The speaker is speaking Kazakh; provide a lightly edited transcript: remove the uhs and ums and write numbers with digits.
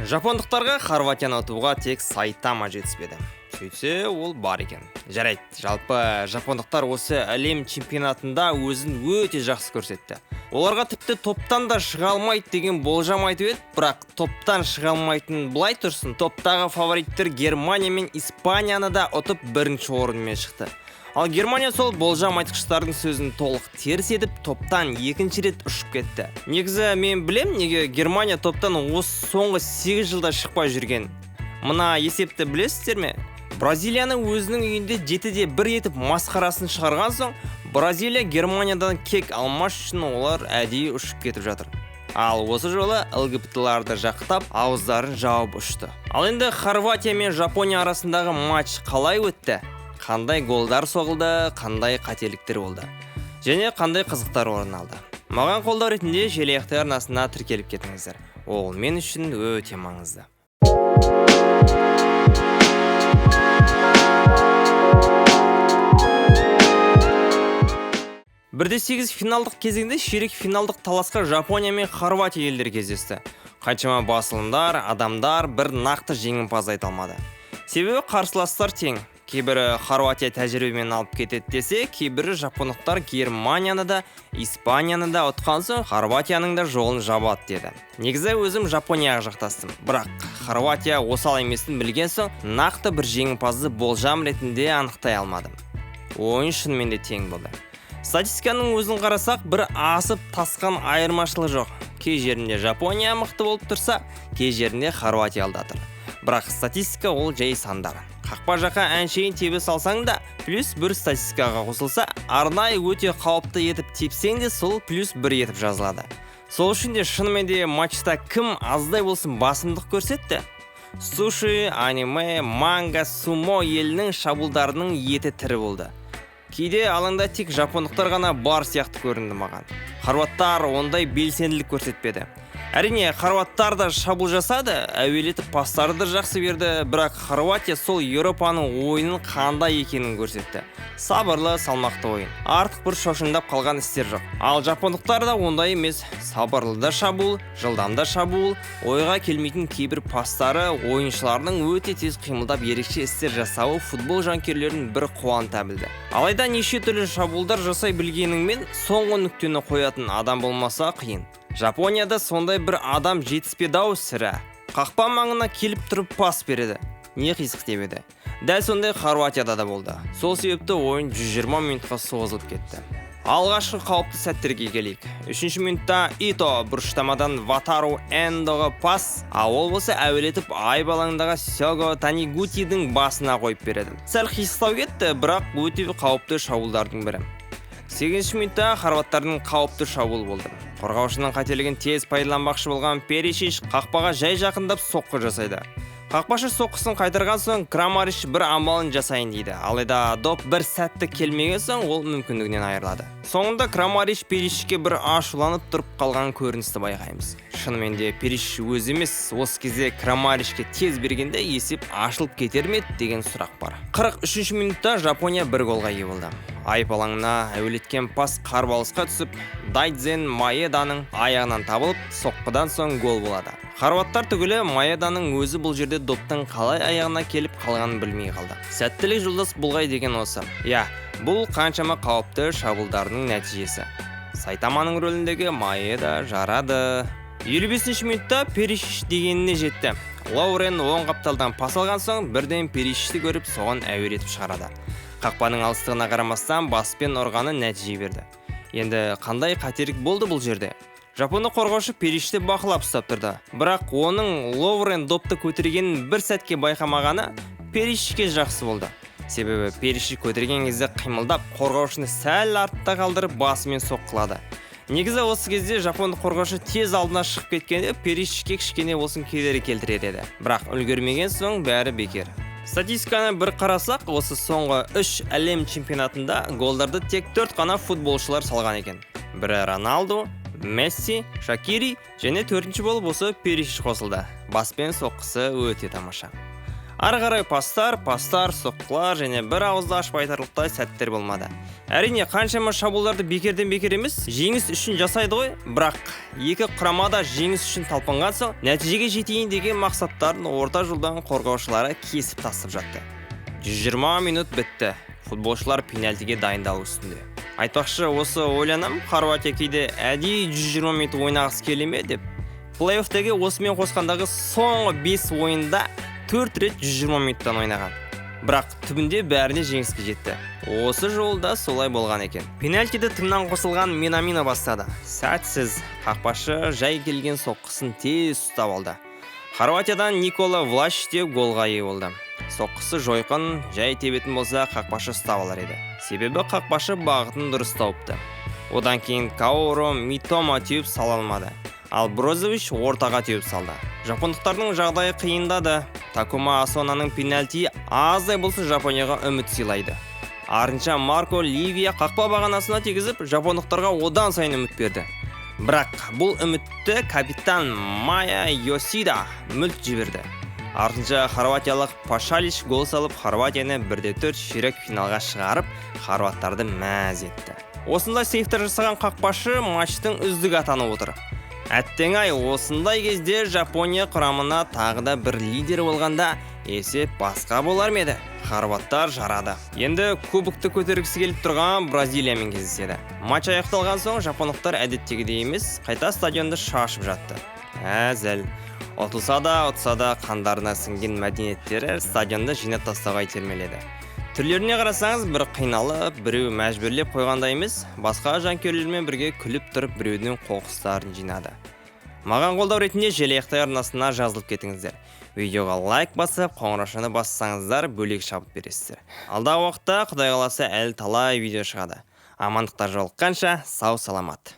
Жапондықтарға Хорватияны ұтуға тек Сайтама жетіспеді. Сөйтсе, ол бар екен. Жарайды, жалпы жапондықтар осы әлем чемпионатында өзін өте жақсы көрсетті. Оларға тіпті топтан да шыға алмайды деген болжам айтып еді, бірақ топтан шыға алмайтын былай тұрсын, топтағы фавориттер Германия мен Испанияны да ұтып бірінші орынмен шықты. Ал Германия сол болжам айтқыштардың сөзін толық теріс етіп, топтан екінші рет ұшып кетті. Негізі мен білем, неге Германия топтан осы соңғы 8 жылда шықпай жүрген. Мына есепті білесіздер ме? Бразилияны өзінің үйінде 7-1 етіп масқарасын шығарған соң, Бразилия Германиядан кек алмаш үшін олар әдейі ұшып кетіп жатыр. Ал осы жолы ЛГБТ-ларды жақтап, ауыздарын жауып ұшты. Ал енді Хорватия мен Жапония арасындағы матч қалай өтті? Қандай голдар соғылды, қандай қателіктер болды, және қандай қызықтар орын алды. Маған қолдау ретінде желаяқты арнасына тіркеліп кетіңіздер. Ол мен үшін өте маңызды. Бірде 8 финалдық кезеңде ширек финалдық таласқа Жапония мен Хорватия елдері кездесті. Қаншама басылымдар, адамдар бір нақты жеңімпаз айта алмады. Себебі қарсыластар тең. Кейбірі Хорватия тәжірибемен алып кетеді десе, кейбірі жапондықтар Германияны да, Испанияны да ұтқан соң Хорватияның да жолын жабады деді. Негізі өзім Жапонияға жақтастым, бірақ Хорватия осал емесін білген соң нақты бір жеңімпазды болжам ретінде анықтай алмадым. Ойын шынымен де тең болды. Статистиканың өзін қарасақ, бір асып тасқан айырмашылығы жоқ. Кей жерінде Жапония мықты болып тұрса, кей жерінде Хорватия алда тұр. Бірақ статистика ол жай сандар. Қақпа жаққа әншейін тебе салсаң да, плюс бір статистикаға қосылса, арнайы өте қауіпті етіп тепсең де сол плюс бір етіп жазылады. Сол үшін де шынымен де матчта кім аздай болсын басымдық көрсетті? Суши, аниме, манга, сумо елінің шабуылдарының еті тірі болды. Кейде алаңда тек жапондықтар ғана бар сияқты көрінді маған. Хорваттар ондай белсенділік көрсетпеді. Әрине, хорваттар да шабуыл жасады, әуелетіп пастарды да жақсы берді, бірақ Хорватия сол Еуропаның ойынын қандай екенін көрсетті. Сабырлы, салмақты ойын. Артық бір шошындап қалған істер жоқ. Ал жапондықтар да ондай емес. Сабырлы да шабуыл, жылдам да шабуыл, ойға келмейтін кейбір пастары ойыншылардың өте тез қимылдап ерекше істер жасауы футбол жанкүйерлерін бір қуанта білді. Алайда неше түрлі шабуылдар жасай білгеніңмен соңғы нүктені қоятын адам болмаса қиын. Жапонияда сондай бір адам жетіспеді-ау сірә. Қақпа маңына келіп тұрып пас береді. Не қисық деп еді. Дәл сондай Хорватияда да болды. Сол себепті ойын 120 минутқа созылып кетті. Алғашқы қауіпті сәттерге келейік. 3-ші минутта Ито бұрыштамадан Ватару Эндоға пас, ол болса әуелетіп айбалаңдағы Сёго Танигутидің басына қойып береді. Сәл қисықтау кетті, бірақ өте қауіпті шабуылдардың бірі. 8-ші минутта хорваттардың қауіпті шабуыл болды. Қорғаушының қателігін тез пайдаланбақшы болған Перишич қақпаға жай жақындап соққы жасайды. Қақпашы соққысын қайтарған соң Крамариш бір амалын жасайын дейді. Алайда доп бір сәтті келмеген соң ол мүмкіндігінен айырылады. Соңында Крамариш Перишичке бір ашуланып тұрып қалған көріністі байқаймыз. Шынымен де Перишич өзі емес, осы кезде Крамаришке тез бергенде есеп ашылып кетер ме деген сұрақ бар. 43-ші минутта Жапония бір голға ие болды. Айып алаңына әуелеткен пас қарбалысқа түсіп, Дайдзен Маеданың аяғынан табылып, соққыдан соң гол болады. Хорваттар түгілі Маеданың өзі бұл жерде доптың қалай аяғына келіп қалғанын білмей қалды. Сәттілік жұлдыз бұлғай деген осы. Бұл қаншама қауіпті шабуылдарының нәтижесі. Сайтаманың рөліндегі Маеда жарады. 55-ші минутта Перишич дегеніне жетті. Лаурен оң қапталдан пас алған соң бірден Перишичті көріп соған әуелетіп шығарады. Қақпаның алыстығына қарамастан баспен ұрғаны нәтиже берді. Енді қандай қателік болды бұл жерде? Жапондық қорғаушы Перишичті бақылап ұстап тұрды. Бірақ оның Лаурен допты көтергенін бір сәтке байқамағаны Перишичке жақсы болды. Себебі Перишич көтерген кезде қимылдап, қорғаушыны сәл артта қалдырып басымен соққылады. Негізі осы кезде жапондық қорғаушы тез алдына шығып кеткенде Перишичке кішкене болсын кедергі келтіреді еді. Бірақ үлгермеген соң бәрі бекер. Статистиканы бір қарасақ, осы соңғы 3 әлем чемпионатында голдарды тек 4 қана футболшылар салған екен. Бірі Роналду, Месси, Шакири және 4-ші болып осы Перишич қосылды. Баспен соққысы өте тамаша. Ары қарай пастар, соққылар және бір ауызды ашпай айтарлықтай сәттер болмады. Әрине, қаншама шабуылдарды бекерден бекер емес, жеңіс үшін жасайды ғой, бірақ екі құрама да жеңіс үшін талпынған соң, нәтижеге жетейін деген мақсаттарын орта жолдан қорғаушылары кесіп тастап жатты. 120 минут бітті. Футболшылар пенальтиге дайындалу үстінде. Айтпақшы, осы ойланам, Хорватия кейде әдейі 120 минут ойнағысы келе ме деп. Плей-оффтегі осымен қосқандағы соңғы 5 ойында 4 рет 120 минуттан ойнаған. Бірақ түбінде бәріне жеңіске жетті. Осы жолда солай болған екен. Пенальтиді тыңнан қосылған Минамино бастады. Сәтсіз, қақпашы жай келген соққысын тез ұстап алды. Хорватиядан Никола Влаш деп голға ие болды. Соққысы жойқын, жай тебетін болса қақпашы ұстап алар еді. Себебі қақпашы бағытын дұрыс тауыпты. Одан кейін Каоро Митома теуіп сала алмады. Ал Брозович ортаға теуіп салды. Жапондықтардың жағдайы қиындады. Такума Асонаның пенальтиі аздай болсын Жапонияға үміт сыйлайды. Артынша Марко Ливия қақпа бағанасына тегізіп, жапондықтарға одан сайын үміт берді. Бірақ бұл үмітті капитан Майя Йосида мүлт жіберді. Артынша хорватиялық Пашалич гол салып, Хорватияны 1-4 ширек финалға шығарып, хорваттарды мәз етті. Осындай сейфтер жасаған қақпашы матчтың үздік атанып отыр. Әттең-ай, осындай кезде Жапония құрамына тағы да бір лидер болғанда, есеп басқа болар ма еді? Хорваттар жарады. Енді кубокты көтергісі келіп тұрған Бразилиямен кездеседі. Матч аяқталған соң жапондықтар әдеттегідей емес, қайта стадионды шашып жатты. Әзіл. Ұтылса да қандарына сіңген мәдениеттері стадионды жинап тастауға итермеледі. Түрлеріне қарасаңыз, бір қиналып, біреу мәжбүрлеп қойғандай емес, басқа жанкүйерлермен бірге күліп тұрып біреудің қоқыстарын жинады. Маған қолдау ретінде желаяқтай арнасына жазылып кетіңіздер. Видеоға лайк басып, қоңыраушаны бассаңыздар, бөлек шабыт бересіздер. Алдағы уақытта Құдай қаласа әлі талай видео шығады. Амандықта жолыққанша сау саламат.